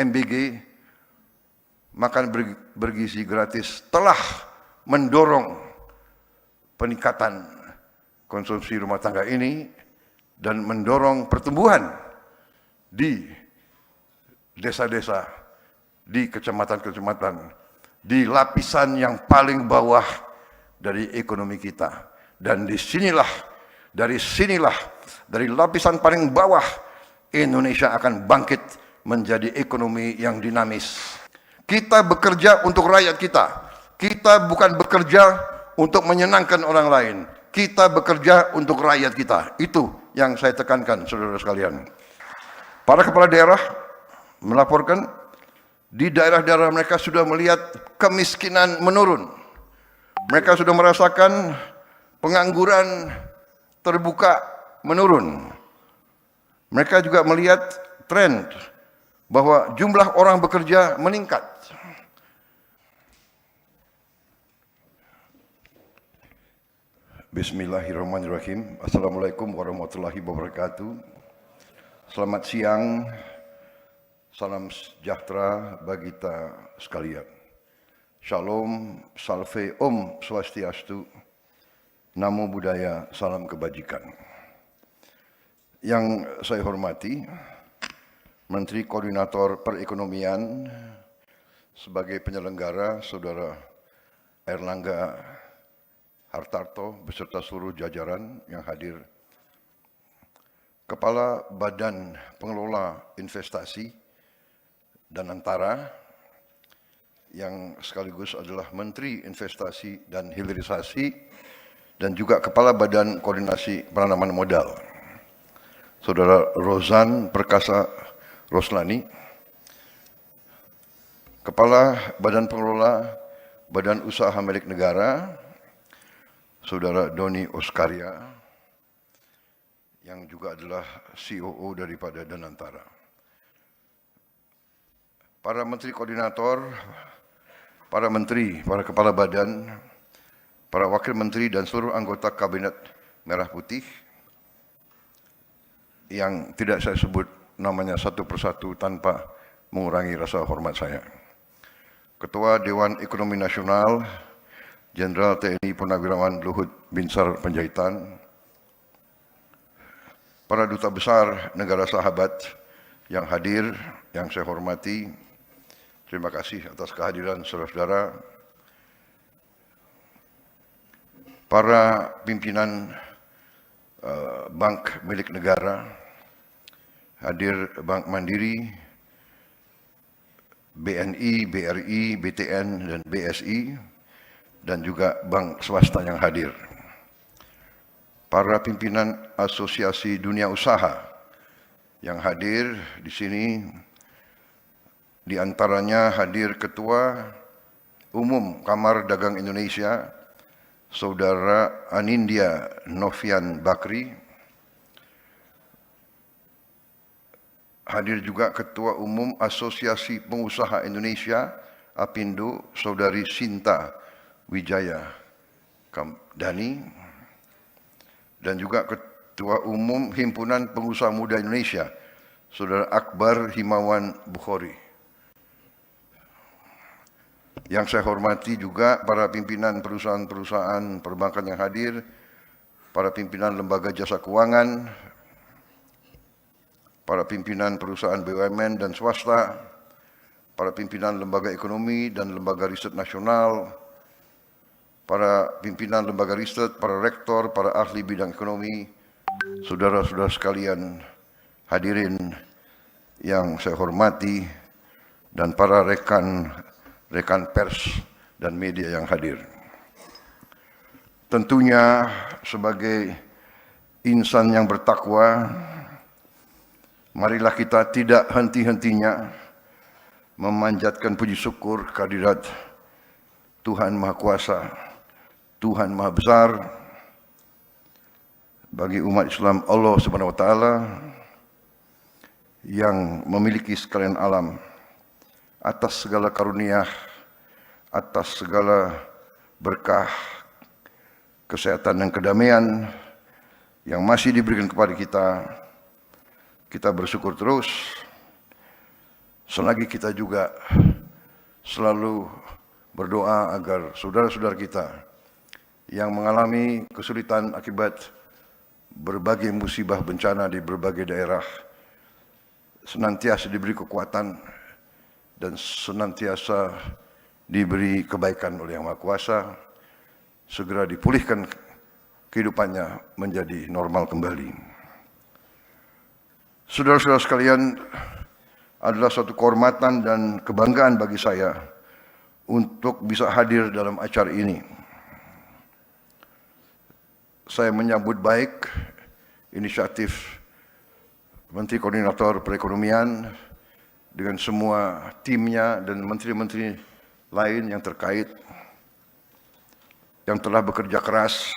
MBG, makan bergizi gratis, telah mendorong peningkatan konsumsi rumah tangga ini dan mendorong pertumbuhan di desa-desa, di kecamatan-kecamatan, di lapisan yang paling bawah dari ekonomi kita. Dan dari sinilah, dari lapisan paling bawah, Indonesia akan bangkit menjadi ekonomi yang dinamis. Kita bekerja untuk rakyat kita. Kita bukan bekerja untuk menyenangkan orang lain. Kita bekerja untuk rakyat kita. Itu yang saya tekankan, saudara sekalian. Para kepala daerah melaporkan di daerah-daerah mereka sudah melihat kemiskinan menurun. Mereka sudah merasakan pengangguran terbuka menurun. Mereka juga melihat tren bahwa jumlah orang bekerja meningkat. Bismillahirrahmanirrahim. Assalamualaikum warahmatullahi wabarakatuh. Selamat siang. Salam sejahtera bagi kita sekalian. Shalom, salve, om swastiastu. Namo Buddhaya, salam kebajikan. Yang saya hormati Menteri Koordinator Perekonomian sebagai penyelenggara, Saudara Airlangga Hartarto beserta seluruh jajaran yang hadir, Kepala Badan Pengelola Investasi dan Antara yang sekaligus adalah Menteri Investasi dan Hilirisasi dan juga Kepala Badan Koordinasi Penanaman Modal, Saudara Rozan Perkasa Roslani, Kepala Badan Pengelola Badan Usaha Milik Negara, Saudara Doni Oskaria, yang juga adalah COO daripada Danantara. Para Menteri Koordinator, para Menteri, para Kepala Badan, para Wakil Menteri dan seluruh anggota Kabinet Merah Putih, yang tidak saya sebut namanya satu persatu tanpa mengurangi rasa hormat saya. Ketua Dewan Ekonomi Nasional, Jenderal TNI Purnawirawan Luhut Binsar Panjaitan, para duta besar negara sahabat yang hadir, yang saya hormati, terima kasih atas kehadiran saudara-saudara, para pimpinan bank milik negara, hadir Bank Mandiri, BNI, BRI, BTN, dan BSI, dan juga bank swasta yang hadir. Para pimpinan Asosiasi Dunia Usaha yang hadir di sini, di antaranya hadir Ketua Umum Kamar Dagang Indonesia, Saudara Anindya Novian Bakri. Hadir juga Ketua Umum Asosiasi Pengusaha Indonesia, APindo, Saudari Sinta Wijaya Kamdani, dan juga Ketua Umum Himpunan Pengusaha Muda Indonesia, Saudara Akbar Himawan Bukhari. Yang saya hormati juga para pimpinan perusahaan-perusahaan perbankan yang hadir, para pimpinan lembaga jasa keuangan, para pimpinan perusahaan BUMN dan swasta, para pimpinan lembaga ekonomi dan lembaga riset nasional, para pimpinan lembaga riset, para rektor, para ahli bidang ekonomi, saudara-saudara sekalian hadirin yang saya hormati, dan para rekan pers dan media yang hadir. Tentunya sebagai insan yang bertakwa, marilah kita tidak henti-hentinya memanjatkan puji syukur kehadirat Tuhan Maha Kuasa, Tuhan Maha Besar, bagi umat Islam Allah Subhanahu wa Ta'ala yang memiliki sekalian alam, atas segala karunia, atas segala berkah, kesehatan dan kedamaian yang masih diberikan kepada kita. Kita bersyukur terus, selagi kita juga selalu berdoa agar saudara-saudara kita yang mengalami kesulitan akibat berbagai musibah bencana di berbagai daerah senantiasa diberi kekuatan dan senantiasa diberi kebaikan oleh Yang Maha Kuasa, segera dipulihkan kehidupannya menjadi normal kembali. Saudara-saudara sekalian, adalah suatu kehormatan dan kebanggaan bagi saya untuk bisa hadir dalam acara ini. Saya menyambut baik inisiatif Menteri Koordinator Perekonomian dengan semua timnya dan menteri-menteri lain yang terkait yang telah bekerja keras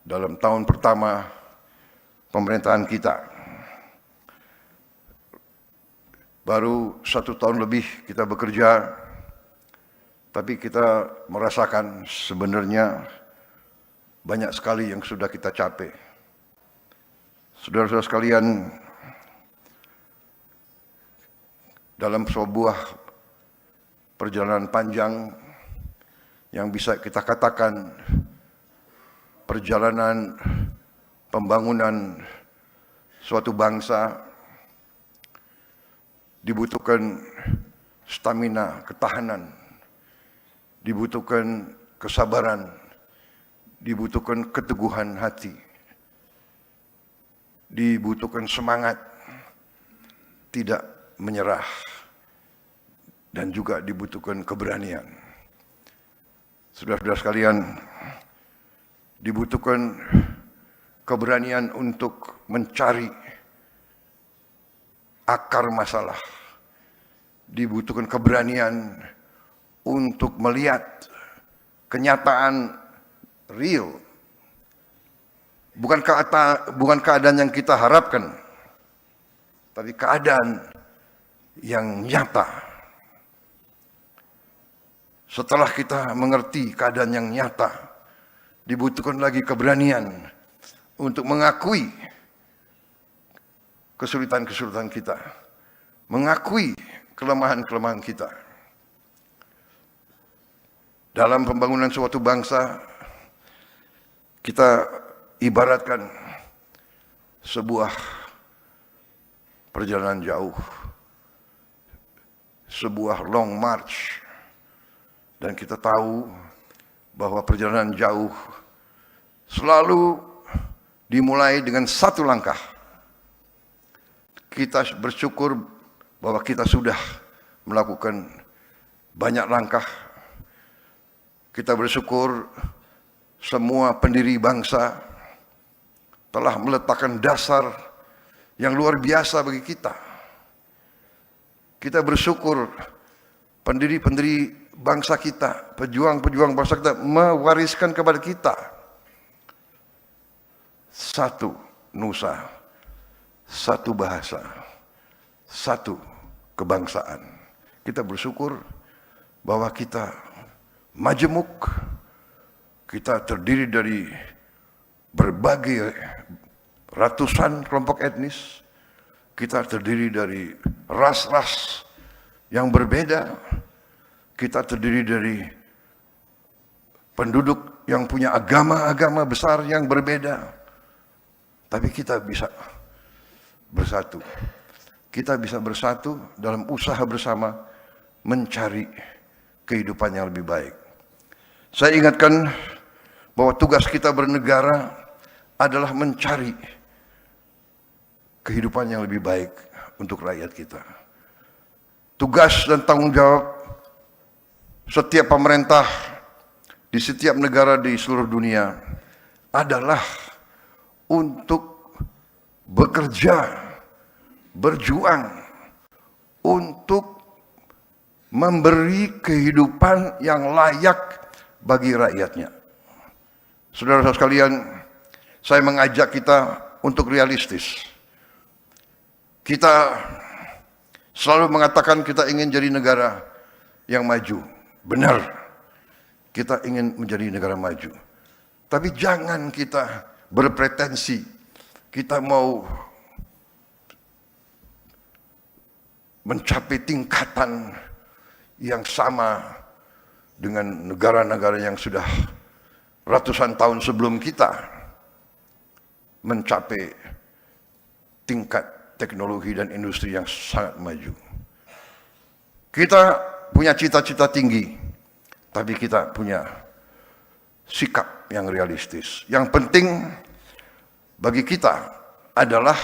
dalam tahun pertama pemerintahan kita. Baru 1 tahun lebih kita bekerja, tapi kita merasakan sebenarnya banyak sekali yang sudah kita capai. Saudara-saudara sekalian, dalam sebuah perjalanan panjang yang bisa kita katakan perjalanan pembangunan suatu bangsa, dibutuhkan stamina, ketahanan, dibutuhkan kesabaran, dibutuhkan keteguhan hati, dibutuhkan semangat, tidak menyerah, dan juga dibutuhkan keberanian. Saudara-saudara sekalian, dibutuhkan keberanian untuk mencari akar masalah. Dibutuhkan keberanian untuk melihat kenyataan real. Bukan keadaan yang kita harapkan, tapi keadaan yang nyata. Setelah kita mengerti keadaan yang nyata, dibutuhkan lagi keberanian untuk mengakui kesulitan-kesulitan kita, mengakui kelemahan-kelemahan kita. Dalam pembangunan suatu bangsa, kita ibaratkan sebuah perjalanan jauh, sebuah long march, dan kita tahu bahwa perjalanan jauh selalu dimulai dengan satu langkah. Kita bersyukur bahwa kita sudah melakukan banyak langkah. Kita bersyukur semua pendiri bangsa telah meletakkan dasar yang luar biasa bagi kita. Kita bersyukur pendiri-pendiri bangsa kita, pejuang-pejuang bangsa kita mewariskan kepada kita satu nusa, satu bahasa, satu kebangsaan. Kita bersyukur bahwa kita majemuk, kita terdiri dari berbagai ratusan kelompok etnis, kita terdiri dari ras-ras yang berbeda, kita terdiri dari penduduk yang punya agama-agama besar yang berbeda, tapi kita bisa bersatu. Kita bisa bersatu dalam usaha bersama mencari kehidupan yang lebih baik. Saya ingatkan bahwa tugas kita bernegara adalah mencari kehidupan yang lebih baik untuk rakyat kita. Tugas dan tanggung jawab setiap pemerintah di setiap negara di seluruh dunia adalah untuk bekerja, berjuang untuk memberi kehidupan yang layak bagi rakyatnya. Saudara-saudara sekalian, saya mengajak kita untuk realistis. Kita selalu mengatakan kita ingin jadi negara yang maju. Benar, kita ingin menjadi negara maju. Tapi jangan kita berpretensi kita mau mencapai tingkatan yang sama dengan negara-negara yang sudah ratusan tahun sebelum kita mencapai tingkat teknologi dan industri yang sangat maju. Kita punya cita-cita tinggi, tapi kita punya sikap yang realistis. Yang penting bagi kita adalah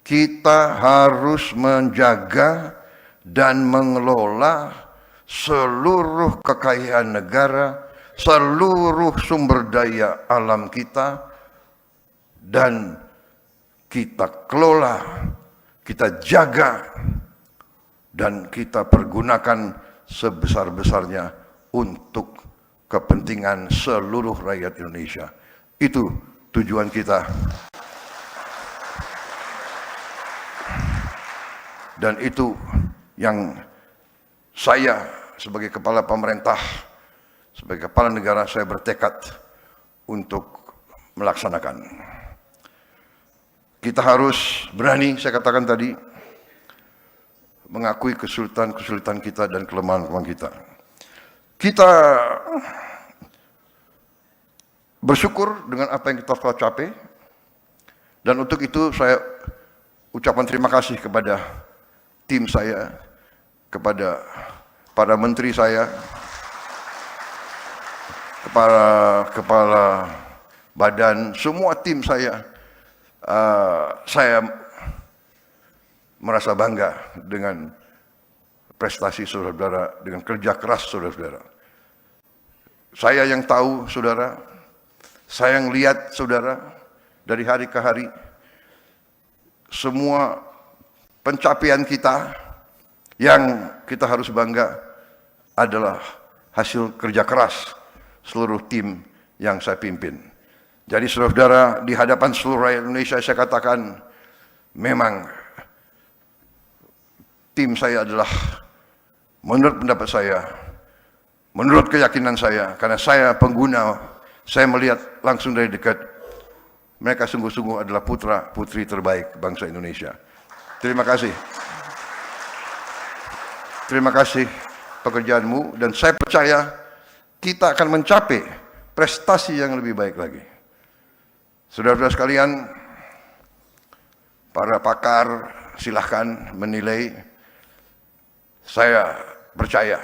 kita harus menjaga dan mengelola seluruh kekayaan negara, seluruh sumber daya alam kita, dan kita kelola, kita jaga, dan kita pergunakan sebesar-besarnya untuk kepentingan seluruh rakyat Indonesia. Itu tujuan kita. Dan itu yang saya sebagai kepala pemerintah, sebagai kepala negara, saya bertekad untuk melaksanakan. Kita harus berani, saya katakan tadi, mengakui kesulitan-kesulitan kita dan kelemahan-kelemahan kita. Kita bersyukur dengan apa yang kita telah capai, dan untuk itu saya ucapkan terima kasih kepada tim saya, kepada para menteri saya, kepada kepala badan, semua tim saya. Saya merasa bangga dengan prestasi saudara-saudara, dengan kerja keras saudara-saudara. Saya yang tahu saudara, saya yang lihat saudara dari hari ke hari, semua pencapaian kita yang kita harus bangga adalah hasil kerja keras seluruh tim yang saya pimpin. Jadi saudara-saudara, di hadapan seluruh rakyat Indonesia saya katakan, memang tim saya adalah, menurut pendapat saya, menurut keyakinan saya, karena saya pengguna, saya melihat langsung dari dekat, mereka sungguh-sungguh adalah putra-putri terbaik bangsa Indonesia. Terima kasih. Terima kasih pekerjaanmu, dan saya percaya kita akan mencapai prestasi yang lebih baik lagi. Saudara-saudara sekalian, para pakar silahkan menilai. Saya percaya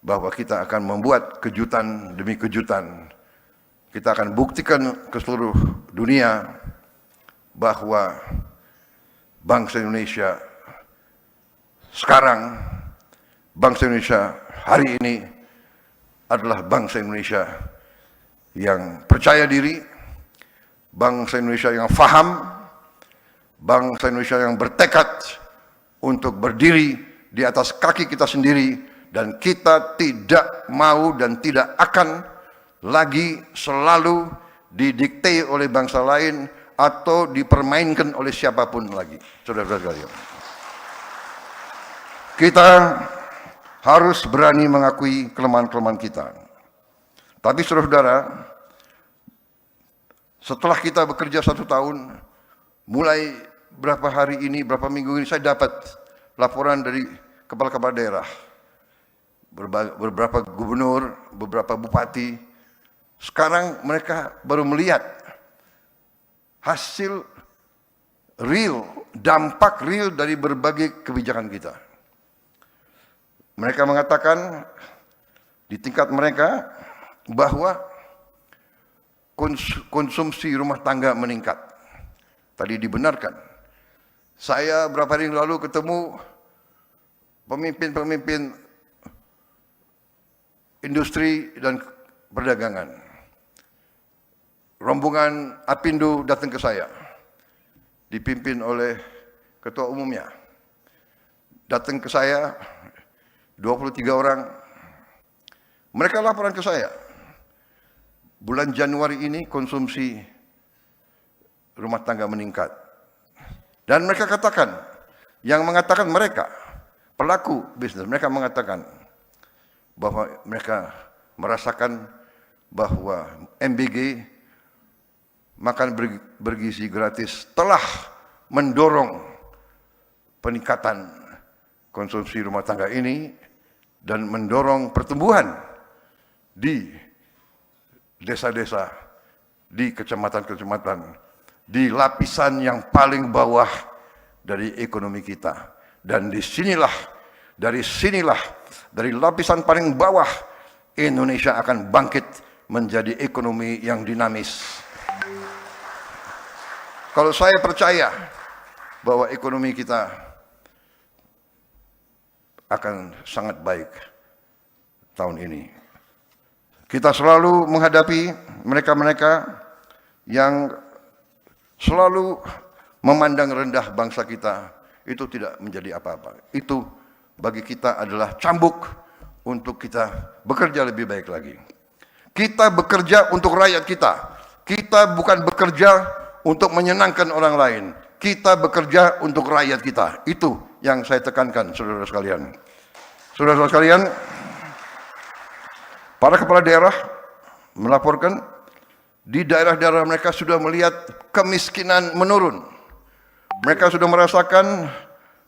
bahwa kita akan membuat kejutan demi kejutan. Kita akan buktikan ke seluruh dunia bahwa bangsa Indonesia sekarang, bangsa Indonesia hari ini adalah bangsa Indonesia yang percaya diri, bangsa Indonesia yang faham, bangsa Indonesia yang bertekad untuk berdiri di atas kaki kita sendiri, dan kita tidak mau dan tidak akan lagi selalu didikte oleh bangsa lain atau dipermainkan oleh siapapun lagi. Saudara-saudara sekalian, kita harus berani mengakui kelemahan-kelemahan kita. Tapi saudara-saudara, setelah kita bekerja 1 tahun, mulai berapa hari ini, berapa minggu ini, saya dapat laporan dari kepala-kepala daerah, beberapa gubernur, beberapa bupati. Sekarang mereka baru melihat hasil real, dampak real dari berbagai kebijakan kita. Mereka mengatakan di tingkat mereka bahwa konsumsi rumah tangga meningkat. Tadi dibenarkan. Saya beberapa hari lalu ketemu pemimpin-pemimpin industri dan perdagangan. Rombongan Apindo datang ke saya, dipimpin oleh ketua umumnya. Datang ke saya 23 orang. Mereka laporan ke saya, bulan Januari ini konsumsi rumah tangga meningkat. Dan mereka katakan, yang mengatakan mereka, pelaku bisnis, mereka mengatakan bahwa mereka merasakan bahwa MBG, makan bergizi gratis, telah mendorong peningkatan konsumsi rumah tangga ini dan mendorong pertumbuhan di desa-desa, di kecamatan-kecamatan, di lapisan yang paling bawah dari ekonomi kita. Dan dari sinilah, dari lapisan paling bawah, Indonesia akan bangkit menjadi ekonomi yang dinamis. Kalau saya percaya bahwa ekonomi kita akan sangat baik tahun ini. Kita selalu menghadapi mereka-mereka yang selalu memandang rendah bangsa kita. Itu tidak menjadi apa-apa. Itu bagi kita adalah cambuk untuk kita bekerja lebih baik lagi. Kita bekerja untuk rakyat kita. Kita bukan bekerja untuk menyenangkan orang lain. Kita bekerja untuk rakyat kita. Itu yang saya tekankan, saudara sekalian. Saudara sekalian, para kepala daerah melaporkan di daerah-daerah mereka sudah melihat kemiskinan menurun. Mereka sudah merasakan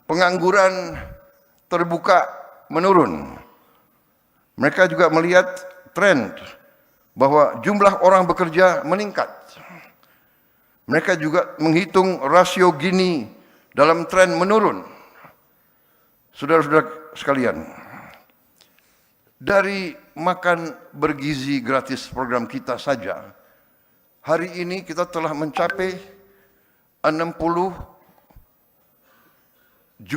pengangguran terbuka menurun. Mereka juga melihat tren bahwa jumlah orang bekerja meningkat. Mereka juga menghitung rasio Gini dalam tren menurun. Saudara-saudara sekalian, dari makan bergizi gratis program kita saja, hari ini kita telah mencapai 60.200.000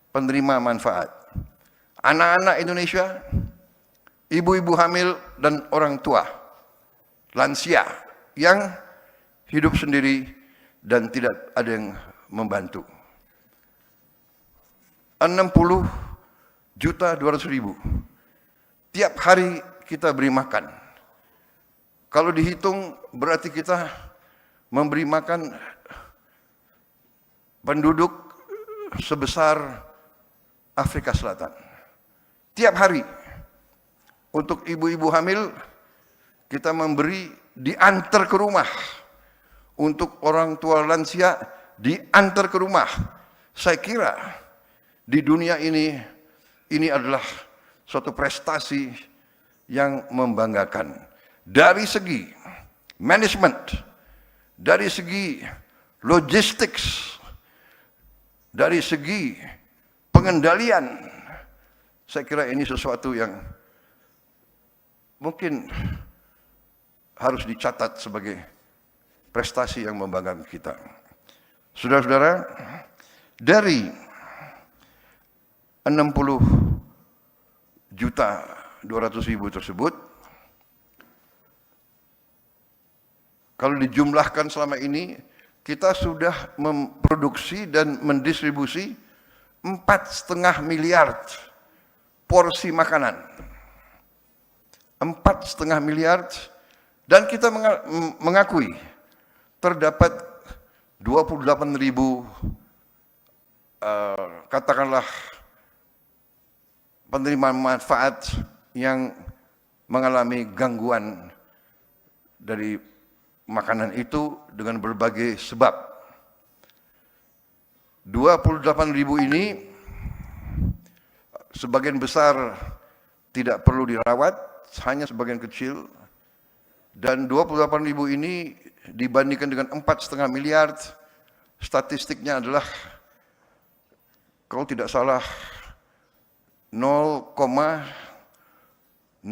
penerima manfaat. Anak-anak Indonesia, ibu-ibu hamil dan orang tua, lansia yang hidup sendiri dan tidak ada yang membantu. 60.200.000. Tiap hari kita beri makan. Kalau dihitung berarti kita memberi makan penduduk sebesar Afrika Selatan. Tiap hari untuk ibu-ibu hamil kita memberi, diantar ke rumah. Untuk orang tua lansia diantar ke rumah. Saya kira di dunia ini adalah suatu prestasi yang membanggakan. Dari segi manajemen, dari segi logistik, dari segi pengendalian, saya kira ini sesuatu yang mungkin harus dicatat sebagai prestasi yang membanggakan kita. Saudara-saudara, dari 60.200.000 tersebut, kalau dijumlahkan selama ini, kita sudah memproduksi dan mendistribusi 4,5 miliar porsi makanan. 4,5 miliar, dan kita mengakui terdapat 28.000 katakanlah penerima manfaat yang mengalami gangguan dari makanan itu dengan berbagai sebab. 28.000 ini sebagian besar tidak perlu dirawat, hanya sebagian kecil. Dan 28.000 ini dibandingkan dengan 4,5 miliar, statistiknya adalah kalau tidak salah 0,0006.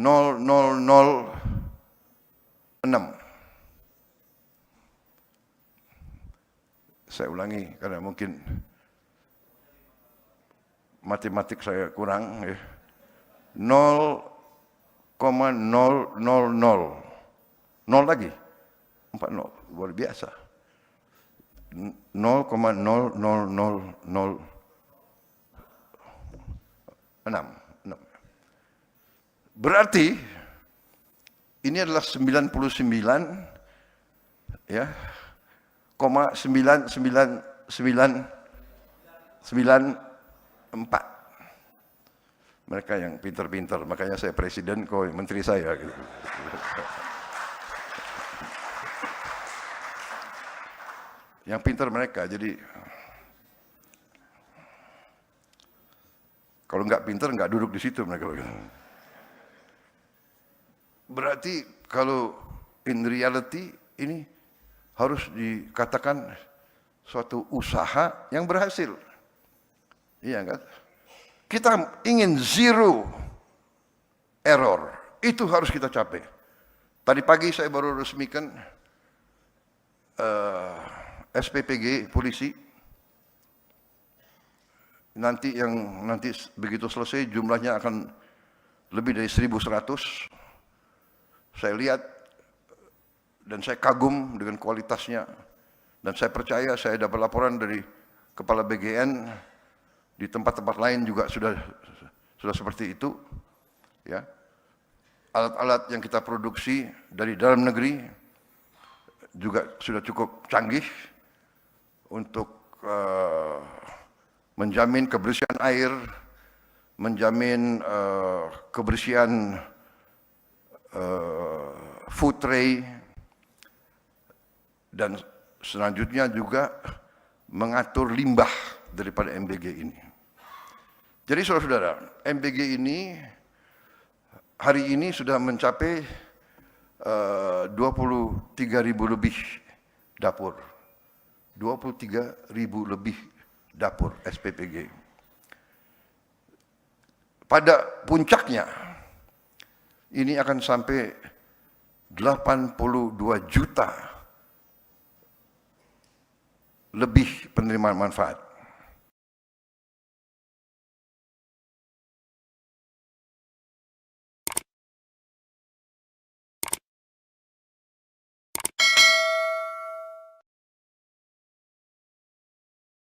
Saya ulangi karena mungkin matematik saya kurang. 0,000. 0 lagi. 40. Luar biasa. 0,00006. Berarti ini adalah 99 ya, 99994. Mereka yang pintar-pintar, makanya saya presiden, kau menteri saya gitu. Yang pintar mereka, jadi Kalau nggak pintar, nggak duduk di situ mereka. Berarti kalau in reality ini harus dikatakan suatu usaha yang berhasil. Iya kan? Kita ingin zero error. Itu harus kita capai. Tadi pagi saya baru resmikan SPPG polisi. Nanti begitu selesai jumlahnya akan lebih dari 1.100. Saya lihat dan saya kagum dengan kualitasnya, dan saya percaya, saya dapat laporan dari Kepala BGN di tempat-tempat lain juga sudah seperti itu. Ya, alat-alat yang kita produksi dari dalam negeri juga sudah cukup canggih untuk menjamin kebersihan air, menjamin kebersihan food tray, dan selanjutnya juga mengatur limbah daripada MBG ini. Jadi saudara-saudara, MBG ini hari ini sudah mencapai 23.000 lebih dapur. 23.000 lebih dapur SPPG. Pada puncaknya, ini akan sampai 82 juta lebih penerimaan manfaat.